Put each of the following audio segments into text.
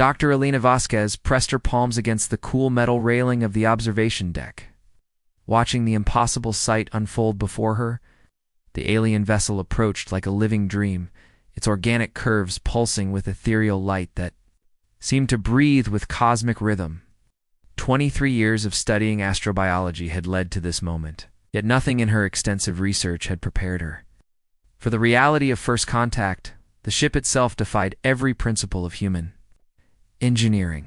Dr. Elena Vasquez pressed her palms against the cool metal railing of the observation deck. Watching the impossible sight unfold before her, the alien vessel approached like a living dream, its organic curves pulsing with ethereal light that seemed to breathe with cosmic rhythm. 23 years of studying astrobiology had led to this moment, yet nothing in her extensive research had prepared her for the reality of first contact. The ship itself defied every principle of human engineering.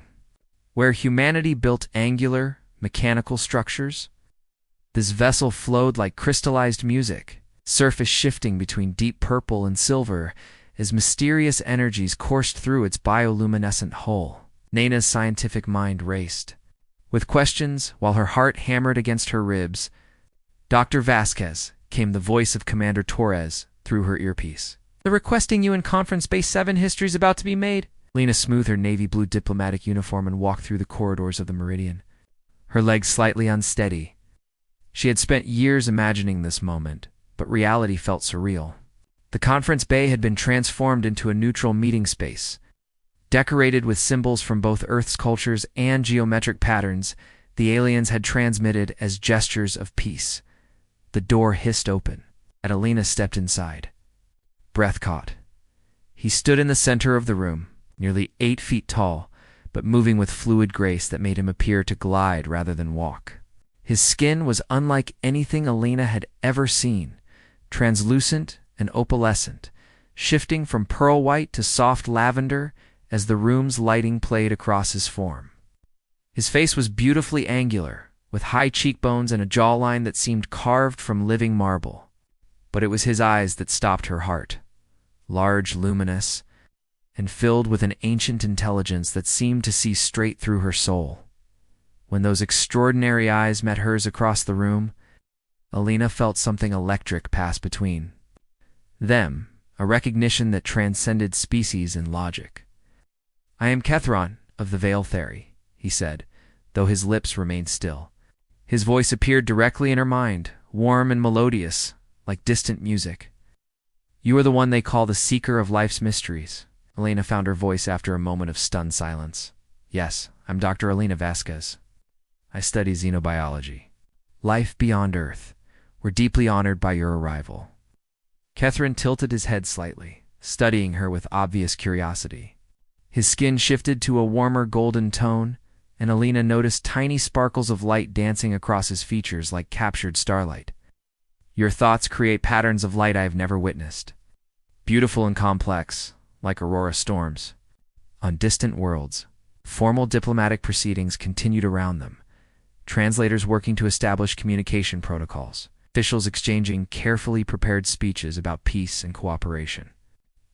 Where humanity built angular, mechanical structures, this vessel flowed like crystallized music, surface shifting between deep purple and silver as mysterious energies coursed through its bioluminescent hull. Nana's scientific mind raced with questions while her heart hammered against her ribs. Dr. Vasquez, came the voice of Commander Torres through her earpiece. "They're requesting you in Conference Base 7 history's about to be made." Lena smoothed her navy blue diplomatic uniform and walked through the corridors of the Meridian, her legs slightly unsteady. She had spent years imagining this moment, but reality felt surreal. The conference bay had been transformed into a neutral meeting space. Decorated with symbols from both Earth's cultures and geometric patterns, the aliens had transmitted as gestures of peace. The door hissed open, and Alina stepped inside. Breath caught. He stood in the center of the room, nearly 8 feet tall, but moving with fluid grace that made him appear to glide rather than walk. His skin was unlike anything Alina had ever seen, translucent and opalescent, shifting from pearl white to soft lavender as the room's lighting played across his form. His face was beautifully angular, with high cheekbones and a jawline that seemed carved from living marble. But it was his eyes that stopped her heart, large, luminous, and filled with an ancient intelligence that seemed to see straight through her soul. When those extraordinary eyes met hers across the room, Alina felt something electric pass between them, a recognition that transcended species and logic. "I am Kethron of the Veil Theory," he said, though his lips remained still. His voice appeared directly in her mind, warm and melodious, like distant music. "You are the one they call the seeker of life's mysteries." Elena found her voice after a moment of stunned silence. "Yes, I'm Dr. Elena Vasquez. I study xenobiology. Life beyond Earth. We're deeply honored by your arrival." Kethron tilted his head slightly, studying her with obvious curiosity. His skin shifted to a warmer golden tone, and Alina noticed tiny sparkles of light dancing across his features like captured starlight. "Your thoughts create patterns of light I have never witnessed. Beautiful and complex, like aurora storms. On distant worlds, formal diplomatic proceedings continued around them, translators working to establish communication protocols, officials exchanging carefully prepared speeches about peace and cooperation."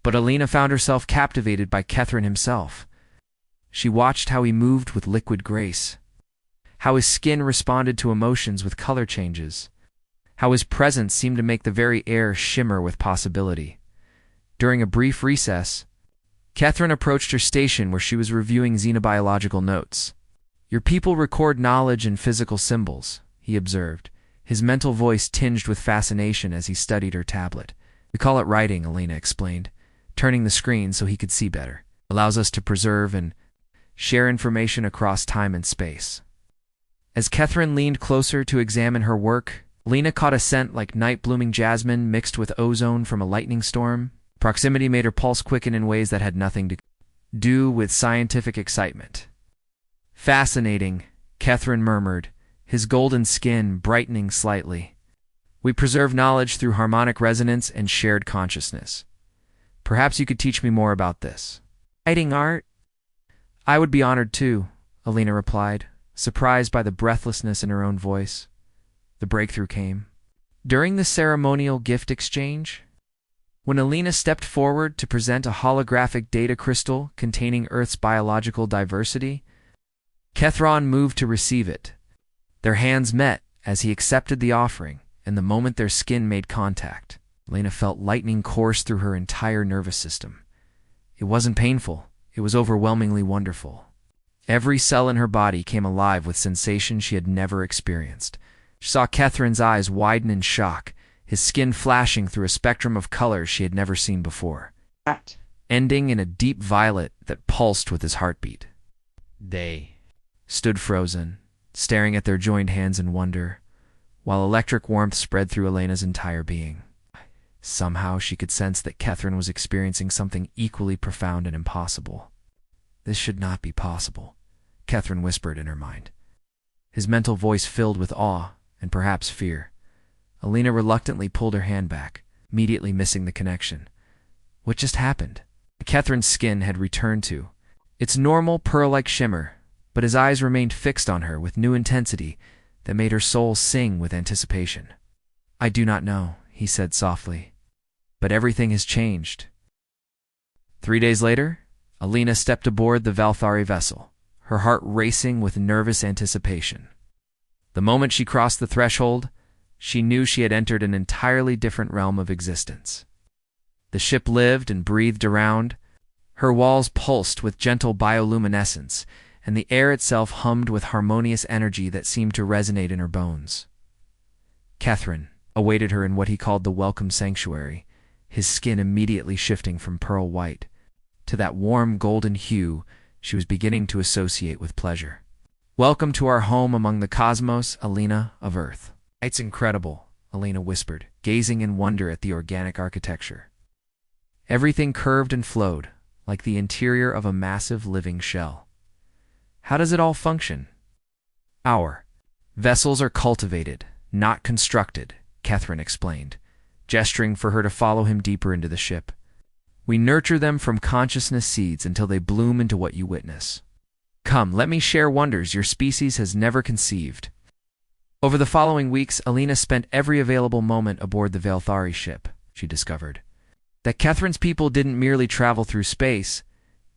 But Alina found herself captivated by Kethron himself. She watched how he moved with liquid grace, how his skin responded to emotions with color changes, how his presence seemed to make the very air shimmer with possibility. During a brief recess, Kethron approached her station where she was reviewing xenobiological notes. "Your people record knowledge in physical symbols," he observed, his mental voice tinged with fascination as he studied her tablet. "We call it writing," Alina explained, turning the screen so he could see better. "Allows us to preserve and share information across time and space." As Kethron leaned closer to examine her work, Alina caught a scent like night-blooming jasmine mixed with ozone from a lightning storm. Proximity made her pulse quicken in ways that had nothing to do with scientific excitement. "Fascinating," Kethron murmured, his golden skin brightening slightly. "We preserve knowledge through harmonic resonance and shared consciousness. Perhaps you could teach me more about this." "Writing art?" "I would be honored too," Alina replied, surprised by the breathlessness in her own voice. The breakthrough came during the ceremonial gift exchange. When Alina stepped forward to present a holographic data crystal containing Earth's biological diversity, Kethron moved to receive it. Their hands met as he accepted the offering, and the moment their skin made contact, Alina felt lightning course through her entire nervous system. It wasn't painful, it was overwhelmingly wonderful. Every cell in her body came alive with sensation she had never experienced. She saw Kethron's eyes widen in shock, his skin flashing through a spectrum of colors she had never seen before. ending in a deep violet that pulsed with his heartbeat. They stood frozen, staring at their joined hands in wonder, while electric warmth spread through Elena's entire being. Somehow she could sense that Catherine was experiencing something equally profound and impossible. This should not be possible, Catherine whispered in her mind. His mental voice filled with awe and perhaps fear. Elena reluctantly pulled her hand back, immediately missing the connection. What just happened? Catherine's skin had returned to its normal pearl-like shimmer, but his eyes remained fixed on her with new intensity that made her soul sing with anticipation. I do not know, he said softly, but everything has changed. 3 days later, Elena stepped aboard the Valthari vessel, her heart racing with nervous anticipation. The moment she crossed the threshold, she knew she had entered an entirely different realm of existence. The ship lived and breathed around. Her walls pulsed with gentle bioluminescence, and the air itself hummed with harmonious energy that seemed to resonate in her bones. Catherine awaited her in what he called the welcome sanctuary, his skin immediately shifting from pearl white to that warm golden hue she was beginning to associate with pleasure. Welcome to our home among the cosmos, Elena of Earth. It's incredible, Elena whispered, gazing in wonder at the organic architecture. Everything curved and flowed, like the interior of a massive living shell. How does it all function? Our vessels are cultivated, not constructed, Catherine explained, gesturing for her to follow him deeper into the ship. We nurture them from consciousness seeds until they bloom into what you witness. Come, let me share wonders your species has never conceived. Over the following weeks, Elena spent every available moment aboard the Valthari ship. She discovered that Catherine's people didn't merely travel through space,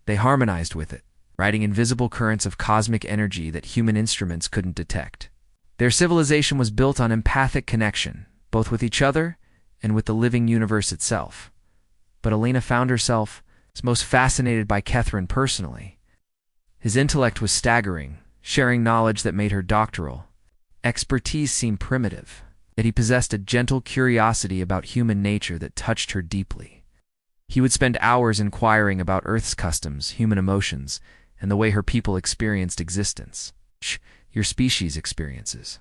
they harmonized with it, riding invisible currents of cosmic energy that human instruments couldn't detect. Their civilization was built on empathic connection, both with each other and with the living universe itself. But Elena found herself most fascinated by Catherine personally. His intellect was staggering, sharing knowledge that made her doctoral. Expertise seemed primitive, yet he possessed a gentle curiosity about human nature that touched her deeply. He would spend hours inquiring about Earth's customs, human emotions, and the way her people experienced existence. Your species experiences.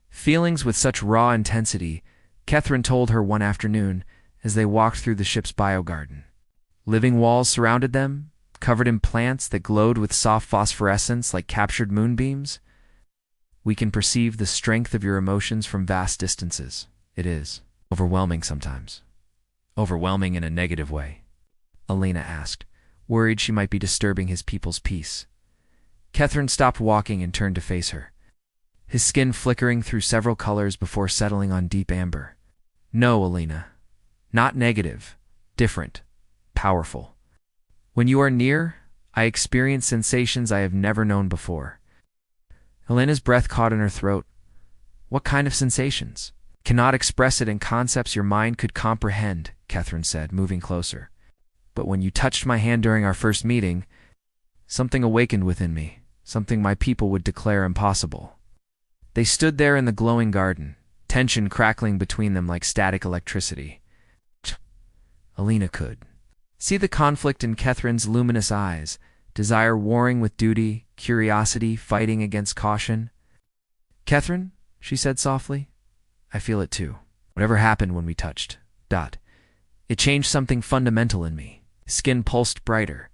Feelings with such raw intensity, Catherine told her one afternoon as they walked through the ship's biogarden. Living walls surrounded them, covered in plants that glowed with soft phosphorescence like captured moonbeams. We can perceive the strength of your emotions from vast distances. It is overwhelming sometimes. Overwhelming in a negative way, Elena asked, worried she might be disturbing his people's peace. Catherine stopped walking and turned to face her, his skin flickering through several colors before settling on deep amber. No, Elena. Not negative. Different. Powerful. When you are near, I experience sensations I have never known before. Elena's breath caught in her throat. What kind of sensations? Cannot express it in concepts your mind could comprehend, Catherine said, moving closer. But when you touched my hand during our first meeting, something awakened within me, something my people would declare impossible. They stood there in the glowing garden, tension crackling between them like static electricity. Elena could see the conflict in Catherine's luminous eyes, desire warring with duty, curiosity fighting against caution. Catherine, she said softly, I feel it too. Whatever happened when we touched. It changed something fundamental in me. His skin pulsed brighter,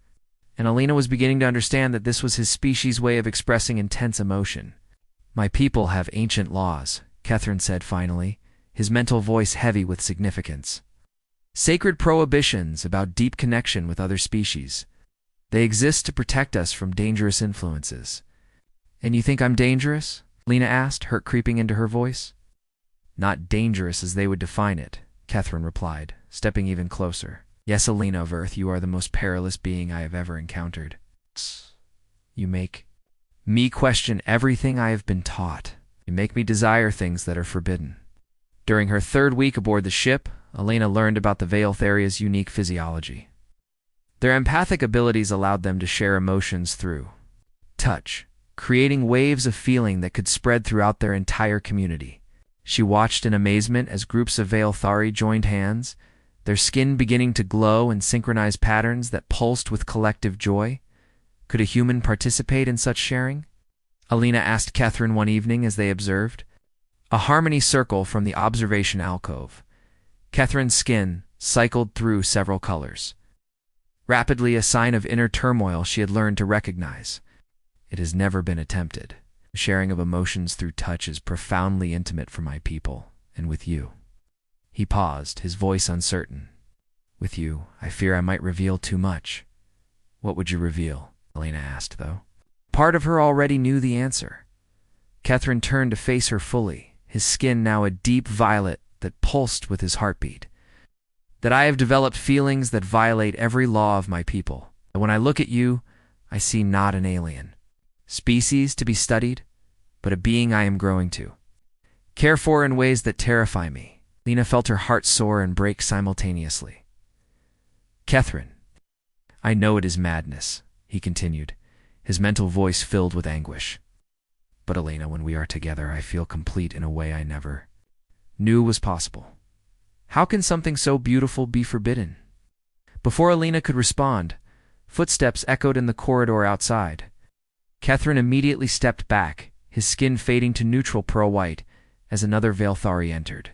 and Elena was beginning to understand that this was his species' way of expressing intense emotion. My people have ancient laws, Catherine said finally, his mental voice heavy with significance. Sacred prohibitions about deep connection with other species. They exist to protect us from dangerous influences. And you think I'm dangerous? Lena asked, hurt creeping into her voice. Not dangerous as they would define it, Catherine replied, stepping even closer. Yes, Elena of Earth, you are the most perilous being I have ever encountered. You make me question everything I have been taught. You make me desire things that are forbidden. During her 3rd week aboard the ship, Elena learned about the Valtharia's unique physiology. Their empathic abilities allowed them to share emotions through touch, creating waves of feeling that could spread throughout their entire community. She watched in amazement as groups of Valthari joined hands, their skin beginning to glow in synchronized patterns that pulsed with collective joy. Could a human participate in such sharing? Alina asked Catherine one evening as they observed a harmony circle from the observation alcove. Catherine's skin cycled through several colors, rapidly a sign of inner turmoil she had learned to recognize. It has never been attempted. The sharing of emotions through touch is profoundly intimate for my people, and with you. He paused, his voice uncertain. With you, I fear I might reveal too much. What would you reveal? Alina asked, though. Part of her already knew the answer. Catherine turned to face her fully, his skin now a deep violet that pulsed with his heartbeat. That I have developed feelings that violate every law of my people. And when I look at you, I see not an alien species to be studied, but a being I am growing to care for in ways that terrify me. Lena felt her heart soar and break simultaneously. Catherine, I know it is madness, he continued, his mental voice filled with anguish. But Elena, when we are together, I feel complete in a way I never knew was possible. How can something so beautiful be forbidden? Before Alina could respond, footsteps echoed in the corridor outside. Catherine immediately stepped back, his skin fading to neutral pearl white, as another Veilthari entered.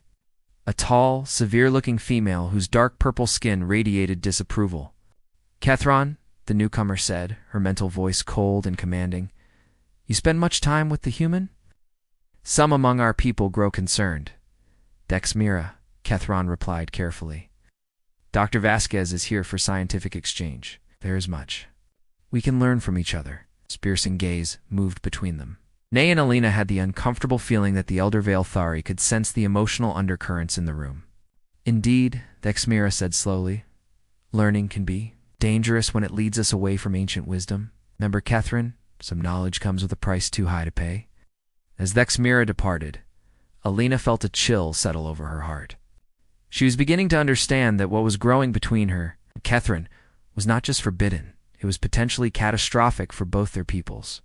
A tall, severe-looking female whose dark purple skin radiated disapproval. Catherine, the newcomer said, her mental voice cold and commanding, you spend much time with the human? Some among our people grow concerned. Dexmira, Catherine replied carefully. Dr. Vasquez is here for scientific exchange. There is much we can learn from each other. His piercing gaze moved between them. Nay and Alina had the uncomfortable feeling that the elder Veilthari could sense the emotional undercurrents in the room. Indeed, Dexmira said slowly, learning can be dangerous when it leads us away from ancient wisdom. Remember, Catherine, some knowledge comes with a price too high to pay. As Dexmira departed, Alina felt a chill settle over her heart. She was beginning to understand that what was growing between her and Catherine was not just forbidden, it was potentially catastrophic for both their peoples.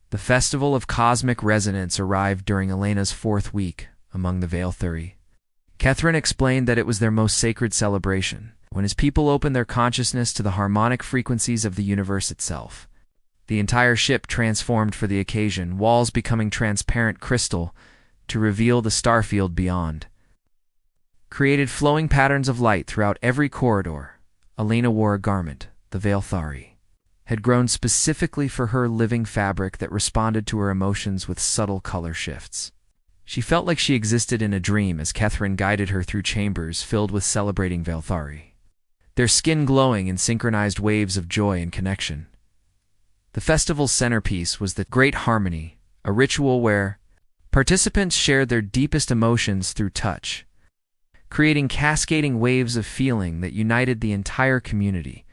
The festival of cosmic resonance arrived during Elena's 4th week among the Veilthari. Catherine explained that it was their most sacred celebration, when his people opened their consciousness to the harmonic frequencies of the universe itself. The entire ship transformed for the occasion, walls becoming transparent crystal to reveal the starfield beyond. Created flowing patterns of light throughout every corridor. Alina wore a garment, the Veilthari, had grown specifically for her living fabric that responded to her emotions with subtle color shifts. She felt like she existed in a dream as Catherine guided her through chambers filled with celebrating Veilthari, their skin glowing in synchronized waves of joy and connection. The festival's centerpiece was the Great Harmony, a ritual where participants shared their deepest emotions through touch, creating cascading waves of feeling that united the entire community.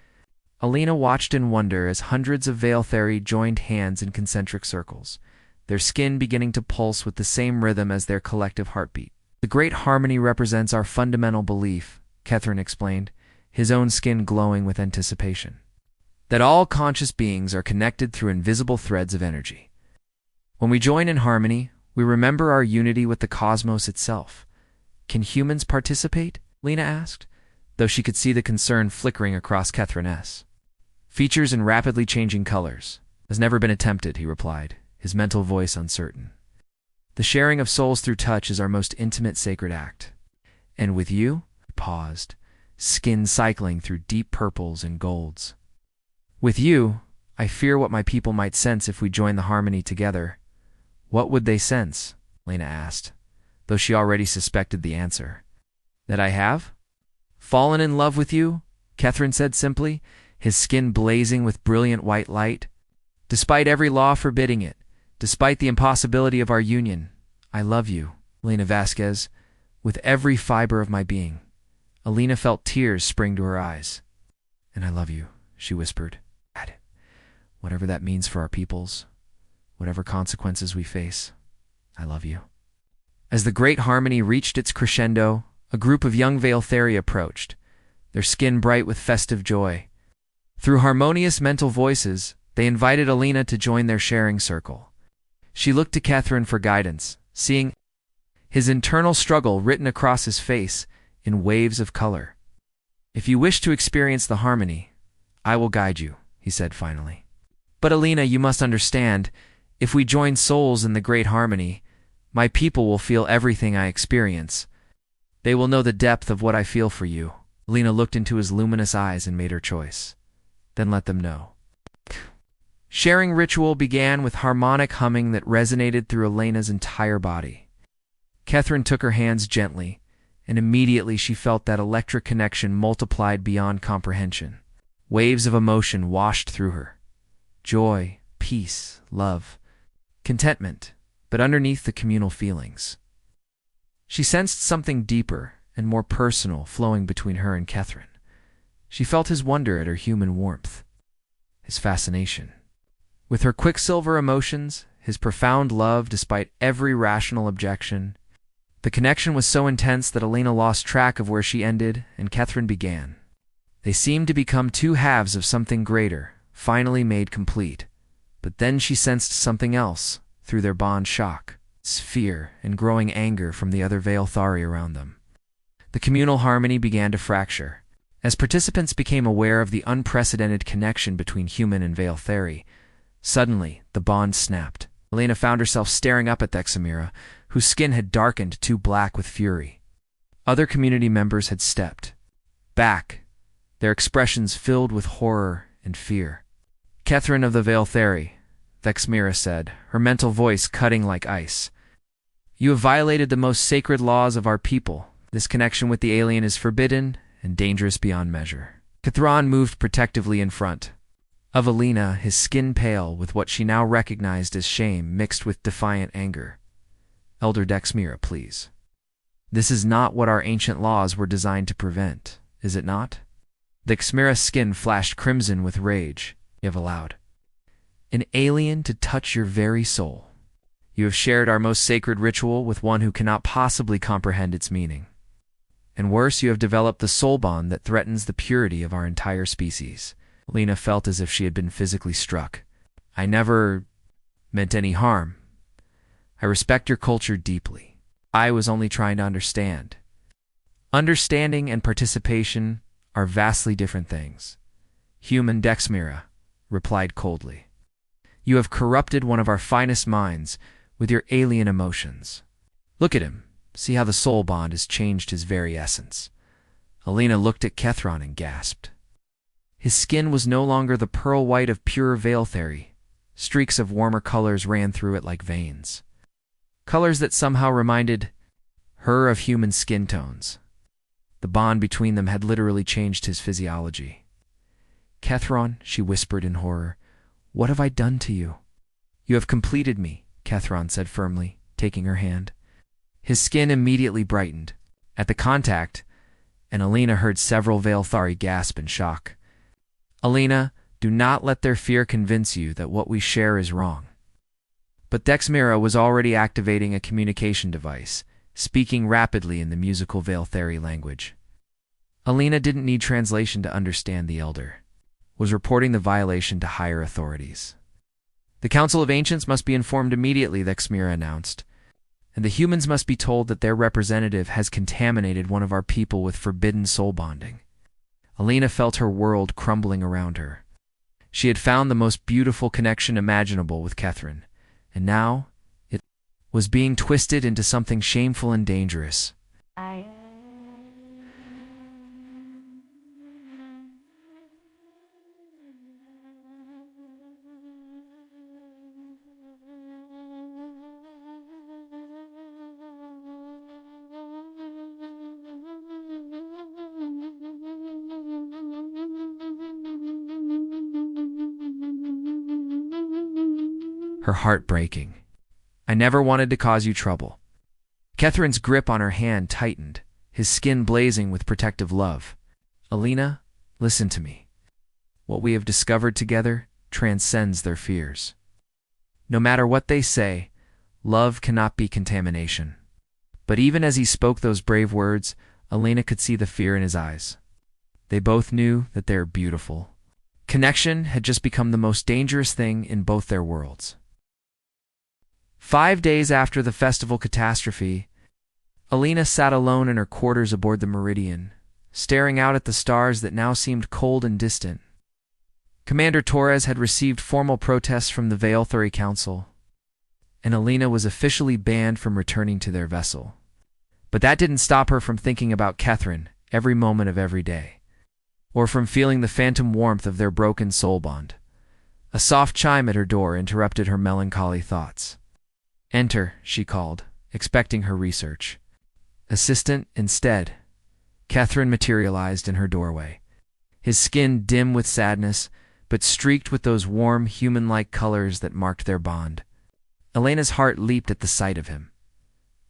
Alina watched in wonder as hundreds of Veilthari joined hands in concentric circles, their skin beginning to pulse with the same rhythm as their collective heartbeat. The Great Harmony represents our fundamental belief, Catherine explained, his own skin glowing with anticipation, that all conscious beings are connected through invisible threads of energy. When we join in harmony, we remember our unity with the cosmos itself. Can humans participate? Lena asked, though she could see the concern flickering across Catherine's features in rapidly changing colors. Has never been attempted, he replied, his mental voice uncertain. The sharing of souls through touch is our most intimate sacred act. And with you? He paused, skin cycling through deep purples and golds. With you, I fear what my people might sense if we join the harmony together. What would they sense? Lena asked, though she already suspected the answer. That I have? Fallen in love with you? Catherine said simply, his skin blazing with brilliant white light. Despite every law forbidding it, despite the impossibility of our union, I love you, Lena Vasquez, with every fiber of my being. Alina felt tears spring to her eyes. And I love you, she whispered. Whatever that means for our peoples, whatever consequences we face, I love you. As the Great Harmony reached its crescendo, a group of young Veilthari approached, their skin bright with festive joy. Through harmonious mental voices, they invited Alina to join their sharing circle. She looked to Catherine for guidance, seeing his internal struggle written across his face in waves of color. "If you wish to experience the harmony, I will guide you," he said finally. "But Alina, you must understand, if we join souls in the great harmony, my people will feel everything I experience. They will know the depth of what I feel for you." Alina looked into his luminous eyes and made her choice. "Then let them know." Sharing ritual began with harmonic humming that resonated through Elena's entire body. Catherine took her hands gently, and immediately she felt that electric connection multiplied beyond comprehension. Waves of emotion washed through her. Joy, peace, love, contentment, but underneath the communal feelings, she sensed something deeper and more personal flowing between her and Catherine. She felt his wonder at her human warmth, his fascination with her quicksilver emotions, his profound love despite every rational objection. The connection was so intense that Alina lost track of where she ended and Catherine began. They seemed to become two halves of something greater, finally made complete. But then she sensed something else through their bond: shock, fear, and growing anger from the other Veilthari around them. The communal harmony began to fracture. As participants became aware of the unprecedented connection between human and Veilthari, suddenly the bond snapped. Alina found herself staring up at Thexamira, whose skin had darkened too black with fury. Other community members had stepped back, their expressions filled with horror and fear. "Catherine of the Veilthari," Thexamira said, her mental voice cutting like ice, "you have violated the most sacred laws of our people. This connection with the alien is forbidden and dangerous beyond measure." Catherine moved protectively in front of Alina, his skin pale with what she now recognized as shame mixed with defiant anger. "Elder Thexamira, please. This is not what our ancient laws were designed to prevent, is it not?" Thexamira's skin flashed crimson with rage. "You have allowed an alien to touch your very soul. You have shared our most sacred ritual with one who cannot possibly comprehend its meaning. And worse, you have developed the soul bond that threatens the purity of our entire species." Alina felt as if she had been physically struck. "I never meant any harm. I respect your culture deeply. I was only trying to understand." Understanding and participation are vastly different things. "Human Thexamira," replied coldly. "You have corrupted one of our finest minds with your alien emotions. Look at him. See how the soul bond has changed his very essence." Alina looked at Catherine and gasped. His skin was no longer the pearl white of pure Veilthari. Streaks of warmer colors ran through it like veins. Colors that somehow reminded her of human skin tones. The bond between them had literally changed his physiology. "Catherine," she whispered in horror, "what have I done to you?" "You have completed me," Catherine said firmly, taking her hand. His skin immediately brightened at the contact, and Alina heard several Veilthari gasp in shock. "Alina, do not let their fear convince you that what we share is wrong." But Thexamira was already activating a communication device, speaking rapidly in the musical Veilthari language. Alina didn't need translation to understand the elder was reporting the violation to higher authorities. "The Council of Ancients must be informed immediately," Thexamira announced, "and the humans must be told that their representative has contaminated one of our people with forbidden soul bonding." Alina felt her world crumbling around her. She had found the most beautiful connection imaginable with Catherine, and now it was being twisted into something shameful and dangerous. Her heart breaking. "I never wanted to cause you trouble." Catherine's grip on her hand tightened, his skin blazing with protective love. "Alina, listen to me. What we have discovered together transcends their fears. No matter what they say, love cannot be contamination." But even as he spoke those brave words, Alina could see the fear in his eyes. They both knew that they were beautiful. Connection had just become the most dangerous thing in both their worlds. 5 days after the festival catastrophe, Alina sat alone in her quarters aboard the Meridian, staring out at the stars that now seemed cold and distant. Commander Torres had received formal protests from the Veilthuri Council, and Alina was officially banned from returning to their vessel. But that didn't stop her from thinking about Catherine every moment of every day, or from feeling the phantom warmth of their broken soul bond. A soft chime at her door interrupted her melancholy thoughts. "Enter," she called, expecting her research assistant instead. Catherine materialized in her doorway, his skin dim with sadness, but streaked with those warm, human-like colors that marked their bond. Elena's heart leaped at the sight of him.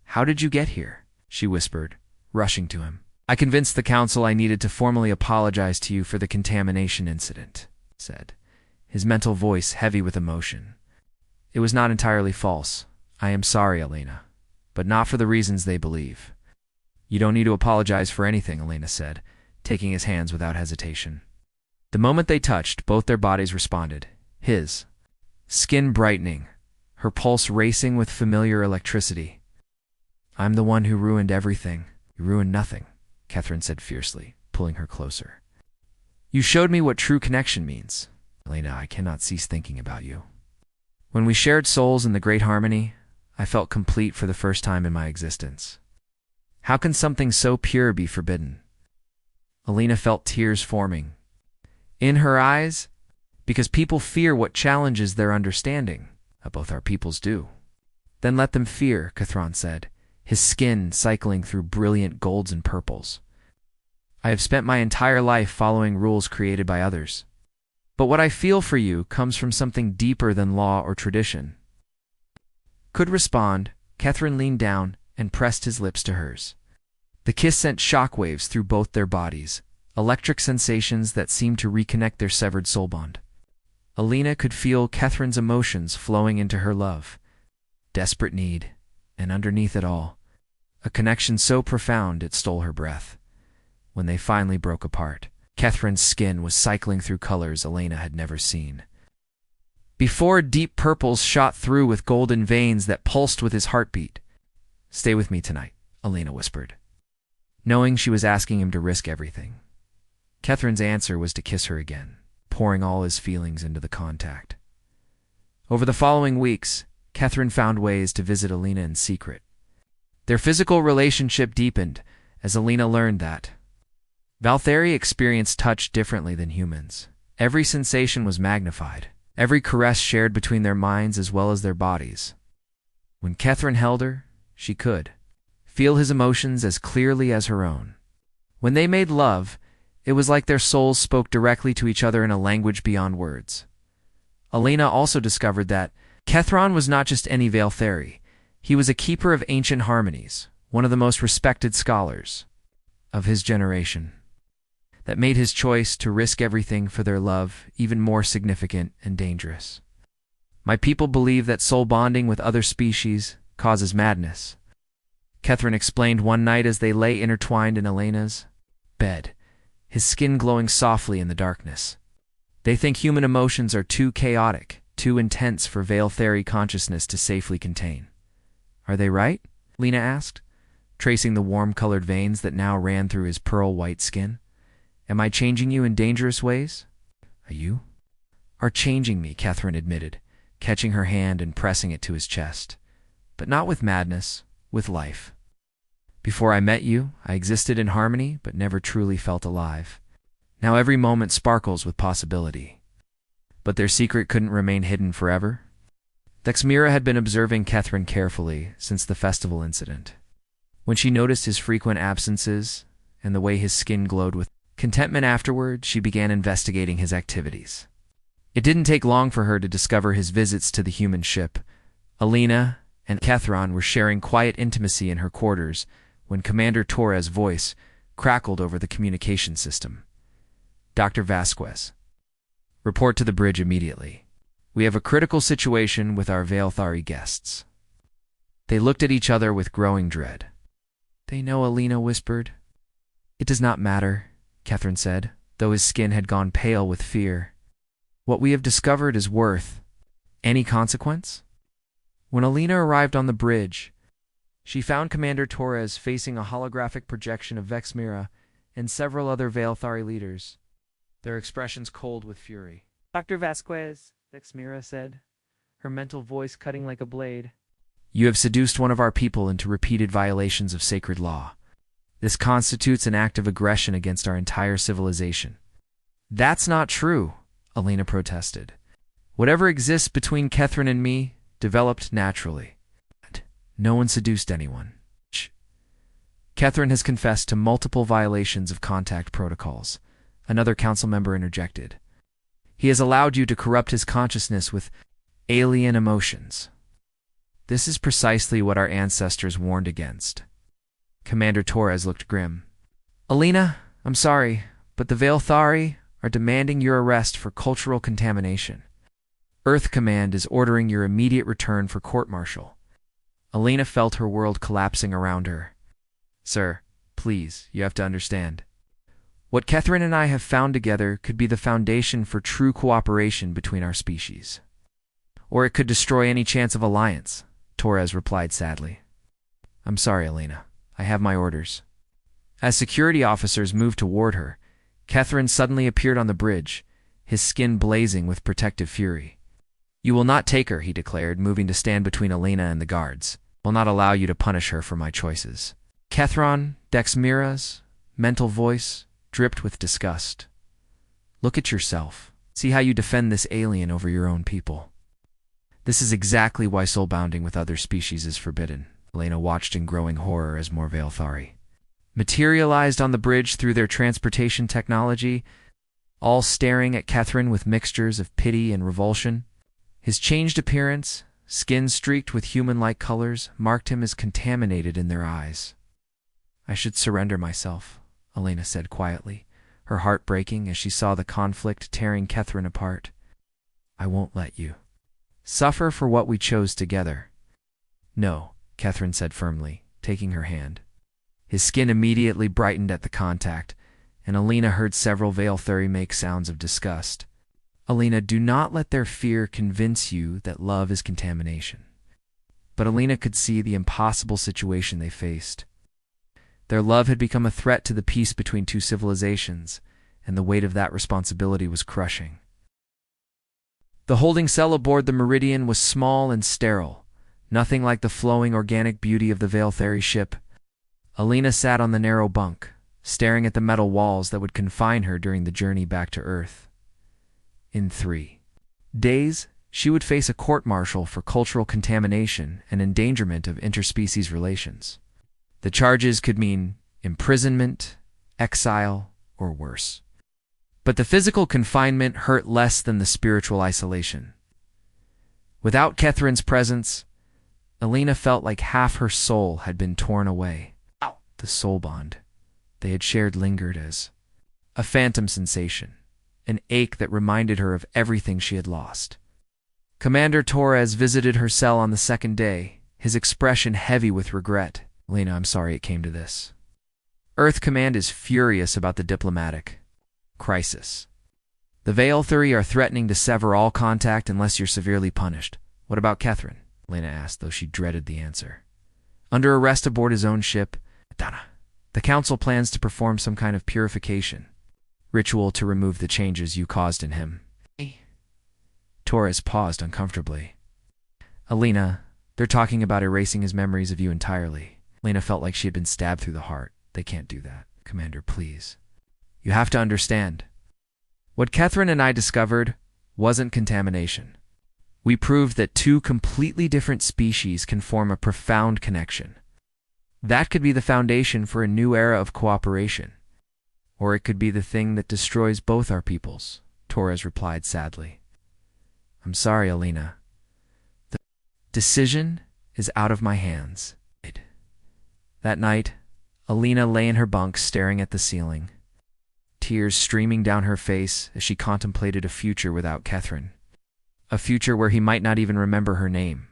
"How did you get here?" she whispered, rushing to him. "I convinced the council I needed to formally apologize to you for the contamination incident," he said, his mental voice heavy with emotion. "It was not entirely false. I am sorry, Elena, but not for the reasons they believe." "You don't need to apologize for anything," Elena said, taking his hands without hesitation. The moment they touched, both their bodies responded, his skin brightening, her pulse racing with familiar electricity. "I'm the one who ruined everything. You ruined nothing," Catherine said fiercely, pulling her closer. "You showed me what true connection means. Elena, I cannot cease thinking about you. When we shared souls in the great harmony, I felt complete for the first time in my existence. How can something so pure be forbidden?" Elena felt tears forming in her eyes, because people fear what challenges their understanding. Both our peoples do. "Then let them fear," Catherine said, his skin cycling through brilliant golds and purples. "I have spent my entire life following rules created by others. But what I feel for you comes from something deeper than law or tradition." Could respond, Catherine leaned down and pressed his lips to hers. The kiss sent shockwaves through both their bodies, electric sensations that seemed to reconnect their severed soul bond. Elena could feel Catherine's emotions flowing into her love. Desperate need, and underneath it all, a connection so profound it stole her breath. When they finally broke apart, Catherine's skin was cycling through colors Elena had never seen. Before deep purples shot through with golden veins that pulsed with his heartbeat. "Stay with me tonight," Elena whispered, knowing she was asking him to risk everything. Catherine's answer was to kiss her again, pouring all his feelings into the contact. Over the following weeks, Catherine found ways to visit Elena in secret. Their physical relationship deepened as Elena learned that Veilthuri experienced touch differently than humans. Every sensation was magnified, every caress shared between their minds as well as their bodies. When Catherine held her, she could feel his emotions as clearly as her own. When they made love, it was like their souls spoke directly to each other in a language beyond words. Elena also discovered that Catherine was not just any Veilthuri. He was a keeper of ancient harmonies, one of the most respected scholars of his generation. That made his choice to risk everything for their love even more significant and dangerous. "My people believe that soul bonding with other species causes madness," Catherine explained one night as they lay intertwined in Elena's bed, his skin glowing softly in the darkness. "They think human emotions are too chaotic, too intense for Veilthuri consciousness to safely contain." "Are they right?" Lena asked, tracing the warm-colored veins that now ran through his pearl-white skin. "Am I changing you in dangerous ways?" "You are changing me," Catherine admitted, catching her hand and pressing it to his chest. "But not with madness, with life. Before I met you, I existed in harmony but never truly felt alive. Now every moment sparkles with possibility." But their secret couldn't remain hidden forever. Dexmira had been observing Catherine carefully since the festival incident. When she noticed his frequent absences and the way his skin glowed with contentment afterward, she began investigating his activities. It didn't take long for her to discover his visits to the human ship. Elena and Catherine were sharing quiet intimacy in her quarters when Commander Torres' voice crackled over the communication system. "Dr. Vasquez, report to the bridge immediately. We have a critical situation with our Veilthuri guests." They looked at each other with growing dread. "They know," Elena whispered. "It does not matter," Catherine said, though his skin had gone pale with fear. "What we have discovered is worth any consequence?" When Elena arrived on the bridge, She found Commander Torres facing a holographic projection of Vexmira and several other Veilthari leaders, their expressions cold with fury. Dr. Vasquez, Vexmira said, her mental voice cutting like a blade. You have seduced one of our people into repeated violations of sacred law. This constitutes an act of aggression against our entire civilization. That's not true, Alina protested. Whatever exists between Kethryn and me developed naturally. No one seduced anyone. Kethryn has confessed to multiple violations of contact protocols, another council member interjected. He has allowed you to corrupt his consciousness with alien emotions. This is precisely what our ancestors warned against. Commander Torres looked grim. Alina, I'm sorry, but the Veilthari are demanding your arrest for cultural contamination. Earth Command is ordering your immediate return for court-martial. Alina felt her world collapsing around her. Sir, please, you have to understand. What Kethryn and I have found together could be the foundation for true cooperation between our species. Or it could destroy any chance of alliance, Torres replied sadly. I'm sorry, Alina. I have my orders. As security officers moved toward her, Kethryn suddenly appeared on the bridge, his skin blazing with protective fury. You will not take her, he declared, moving to stand between Alina and the guards. I will not allow you to punish her for my choices. Kethryn Dexmira's mental voice dripped with disgust. Look at yourself. See how you defend this alien over your own people. This is exactly why soul-bounding with other species is forbidden. Alina watched in growing horror as more Veilthari materialized on the bridge through their transportation technology, all staring at Kethryn with mixtures of pity and revulsion. His changed appearance, skin streaked with human-like colors, marked him as contaminated in their eyes. I should surrender myself, Alina said quietly, her heart breaking as she saw the conflict tearing Kethryn apart. I won't let you suffer for what we chose together. No, Kethryn said firmly, taking her hand. His skin immediately brightened at the contact, and Alina heard several Veilthari make sounds of disgust. Alina, do not let their fear convince you that love is contamination. But Alina could see the impossible situation they faced. Their love had become a threat to the peace between two civilizations, and the weight of that responsibility was crushing. The holding cell aboard the Meridian was small and sterile, nothing like the flowing organic beauty of the Veilthari ship. Alina sat on the narrow bunk, staring at the metal walls that would confine her during the journey back to Earth. In 3 days, she would face a court-martial for cultural contamination and endangerment of interspecies relations. The charges could mean imprisonment, exile, or worse. But the physical confinement hurt less than the spiritual isolation. Without Kethryn's presence, Alina felt like half her soul had been torn away. The soul bond they had shared lingered as a phantom sensation, an ache that reminded her of everything she had lost. Commander Torres visited her cell on the second day, his expression heavy with regret. Alina, I'm sorry it came to this. Earth Command is furious about the diplomatic crisis. The Veilthari are threatening to sever all contact unless you're severely punished. What about Kethryn? Alina asked, though she dreaded the answer. Under arrest aboard his own ship, the Council plans to perform some kind of purification ritual to remove the changes you caused in him. Torres paused uncomfortably. Alina, they're talking about erasing his memories of you entirely. Alina felt like she had been stabbed through the heart. They can't do that. Commander, please. You have to understand. What Kethryn and I discovered wasn't contamination. We proved that two completely different species can form a profound connection. That could be the foundation for a new era of cooperation. Or it could be the thing that destroys both our peoples, Torres replied sadly. I'm sorry, Alina. The decision is out of my hands. That night, Alina lay in her bunk staring at the ceiling, tears streaming down her face as she contemplated a future without Kethryn. A future where he might not even remember her name.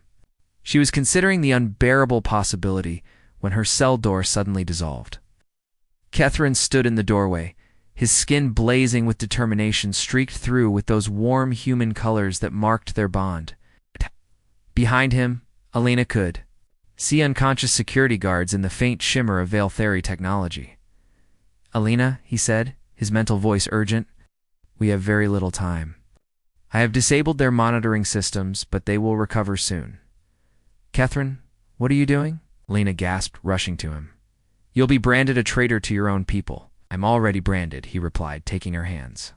She was considering the unbearable possibility when her cell door suddenly dissolved. Kethryn stood in the doorway, his skin blazing with determination streaked through with those warm human colors that marked their bond. Behind him, Alina could See unconscious security guards in the faint shimmer of veil theory technology. Alina, he said, his mental voice urgent, we have very little time. I have disabled their monitoring systems, but they will recover soon. Catherine, what are you doing? Alina gasped, rushing to him. You'll be branded a traitor to your own people. I'm already branded, he replied, taking her hands.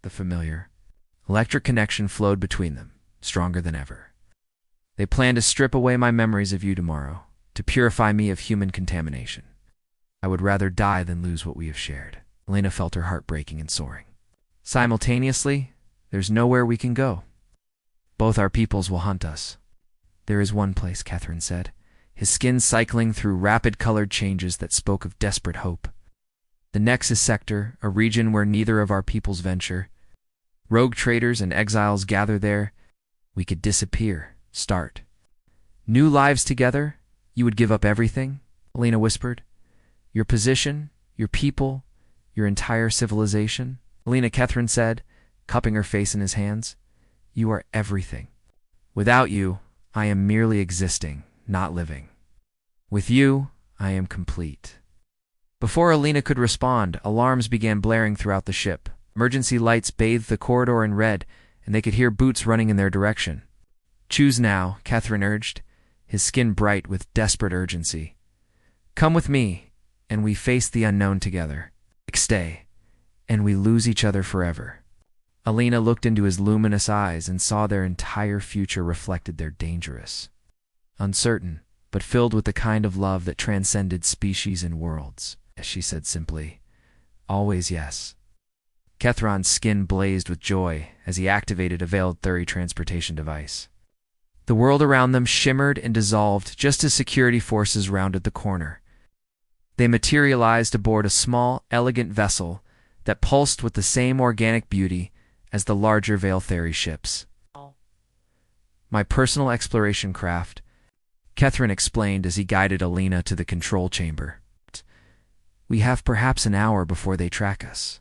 The familiar. Electric connection flowed between them, stronger than ever. They plan to strip away my memories of you tomorrow, to purify me of human contamination. I would rather die than lose what we have shared. Elena felt her heart breaking and soaring. Simultaneously, there's nowhere we can go. Both our peoples will hunt us. There is one place, Catherine said, his skin cycling through rapid colored changes that spoke of desperate hope. The Nexus sector, a region where neither of our peoples venture. Rogue traders and exiles gather there. We could disappear, start. New lives together? You would give up everything? Elena whispered. Your position, your people, your entire civilization? Elena, Catherine said, cupping her face in his hands. You are everything. Without you, I am merely existing, not living. With you, I am complete. Before Alina could respond, alarms began blaring throughout the ship. Emergency lights bathed the corridor in red, and they could hear boots running in their direction. Choose now, Catherine urged, his skin bright with desperate urgency. Come with me, and we face the unknown together. Stay, and we lose each other forever. Alina looked into his luminous eyes and saw their entire future reflected there, dangerous, uncertain, but filled with the kind of love that transcended species and worlds. She said simply, always yes. Kethron's skin blazed with joy as he activated a veiled Thuri transportation device. The world around them shimmered and dissolved just as security forces rounded the corner. They materialized aboard a small, elegant vessel that pulsed with the same organic beauty as the larger Veil Theory ships. My personal exploration craft, Kethron explained as he guided Alina to the control chamber. We have perhaps an hour before they track us.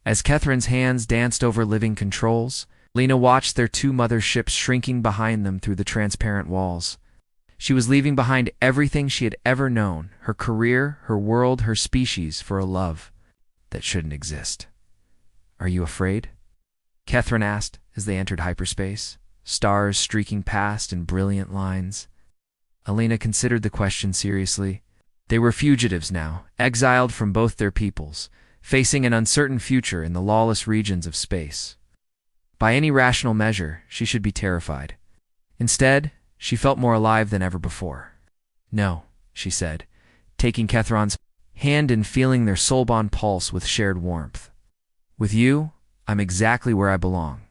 As Kethron's hands danced over living controls, Alina watched their two mother ships shrinking behind them through the transparent walls. She was leaving behind everything she had ever known, her career, her world, her species, for a love that shouldn't exist. Are you afraid? Kethron asked as they entered hyperspace, stars streaking past in brilliant lines. Alina considered the question seriously. They were fugitives now, exiled from both their peoples, facing an uncertain future in the lawless regions of space. By any rational measure, she should be terrified. Instead, she felt more alive than ever before. No, she said, taking Kethron's hand and feeling their soul-bond pulse with shared warmth. With you, I'm exactly where I belong.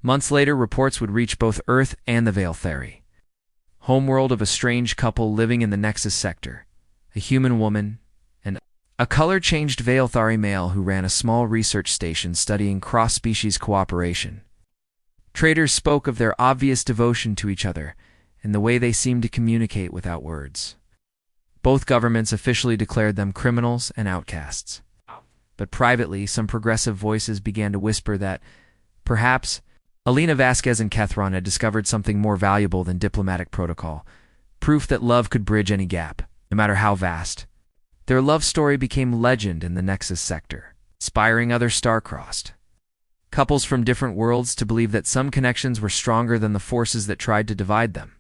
Months later, reports would reach both Earth and the Veil Theory. Homeworld of a strange couple living in the Nexus sector. A human woman, and a color-changed Veil Theory male who ran a small research station studying cross-species cooperation. Traders spoke of their obvious devotion to each other and the way they seemed to communicate without words. Both governments officially declared them criminals and outcasts. But privately, some progressive voices began to whisper that, perhaps, Alina Vasquez and Kethron had discovered something more valuable than diplomatic protocol, proof that love could bridge any gap, no matter how vast. Their love story became legend in the Nexus sector, inspiring other star-crossed couples from different worlds to believe that some connections were stronger than the forces that tried to divide them.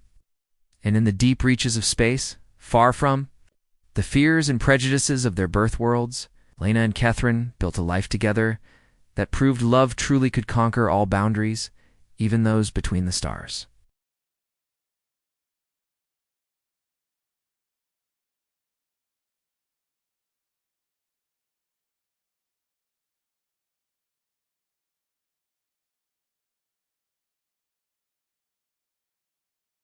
And in the deep reaches of space, far from the fears and prejudices of their birth worlds, Lena and Kethron built a life together that proved love truly could conquer all boundaries, even those between the stars.